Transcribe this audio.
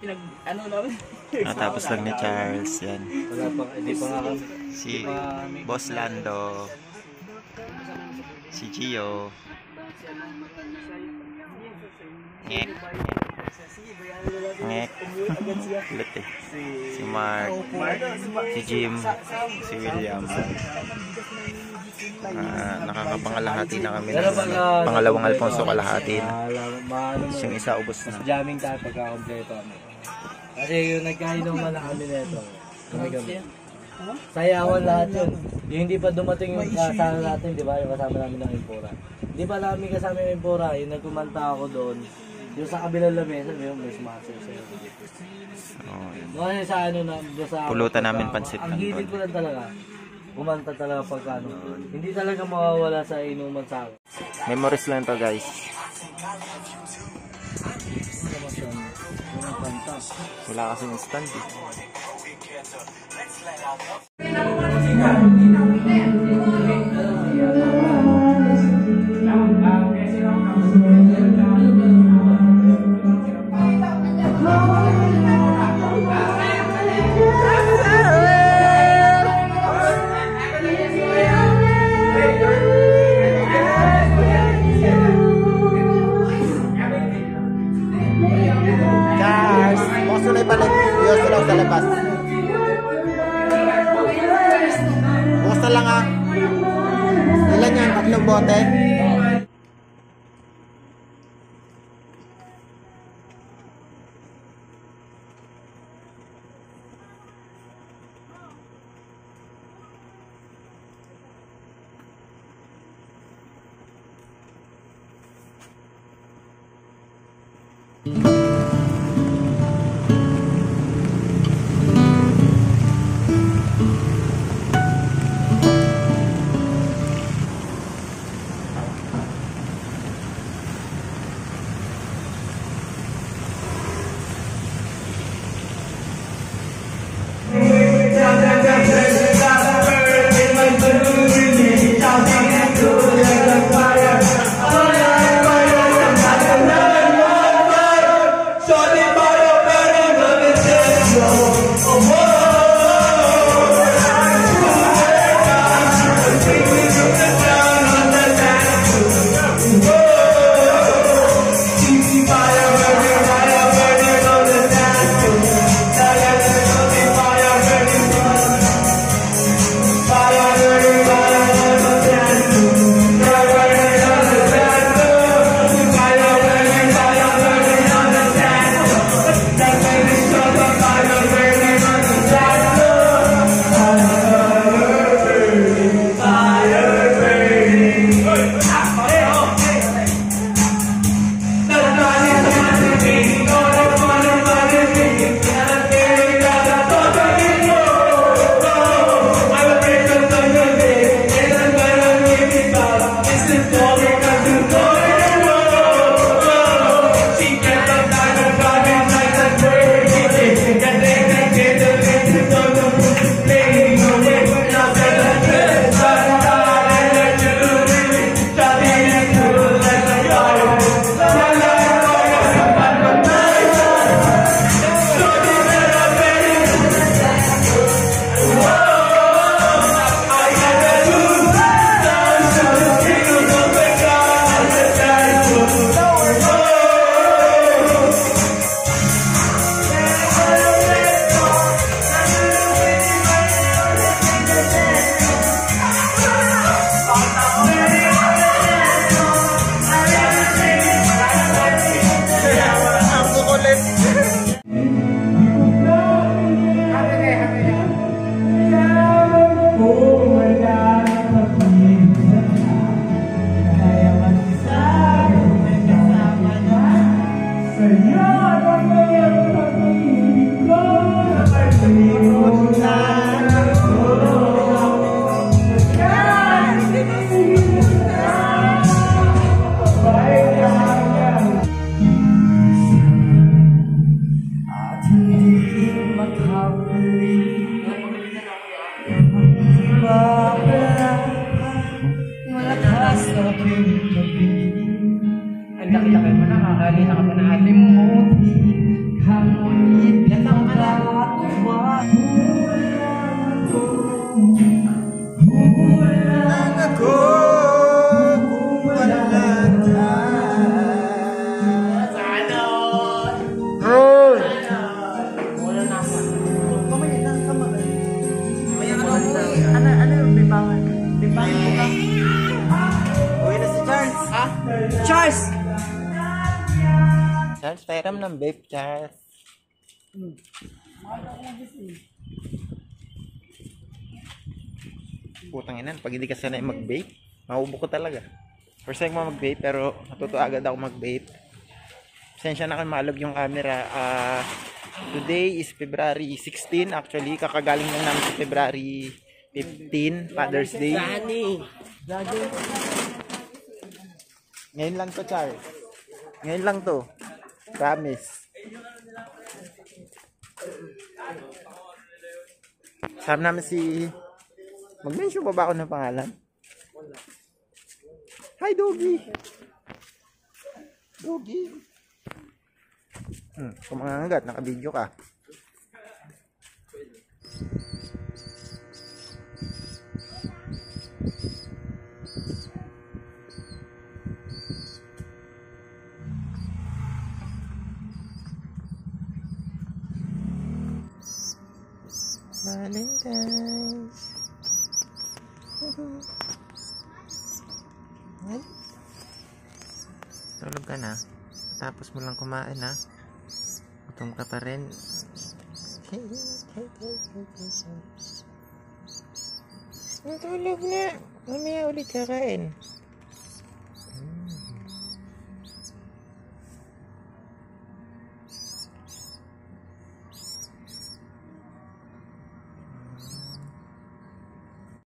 ano namin. Natapos lang ni Charles, yan. Hindi pa nga kami. Si Boss Lando. Si Gio. Ngek. Ngek. Kulit eh. Si Mark. Si Jim. Si William. Nakakapangalahati na kami ng pangalawang Alfonso kalahatin. Yung isa ubos na. Jamming tayo pagkakompleto kami. Kasi yung nagkainuman na kami nito. Kami. Sayawan lahat yun. Yung hindi pa dumating yung kasama natin, di ba? Yung kasama namin ng Impora. Hindi pa namin kasama yung Impora. Yung nagkumanta ako doon. Yung sa kabilang lamesa, yung may sumasaw sa'yo. Kasi sa ano na, sa pulutan namin pansit. Ang hilig ko lang talaga. Kumanta talaga pagka ano. Hindi talaga mawawala sa inuman sa akin. Memories lang to, guys. Wala kasing stand eh. Sa labas. Bukas na lang ah. Ilan yan? 3 bote? Ang laki-laki mo na, kakali na ka pa na alim mo. Charles, pairam ng vape, Charles. Putang ina, pag hindi ka sanay mag-vape, mahubo ko talaga. First time ko mag-vape, pero natuto agad ako mag-vape. Pasensya na kung malog yung camera. Today is February 16. Actually, kakagaling lang namin sa February 15, Father's Day. Ngayon lang to, Char. Ngayon lang to. Promise. Sama namin si... Mag-mention pa ba ako ng pangalan? Hi, Doggy! Doggy! Kumangangat, naka-video ka. Valentine's. Tulog ka na. Tapos mo lang kumain, ha? Gutom ka pa rin. Tulog na. Mamaya ulit kakain.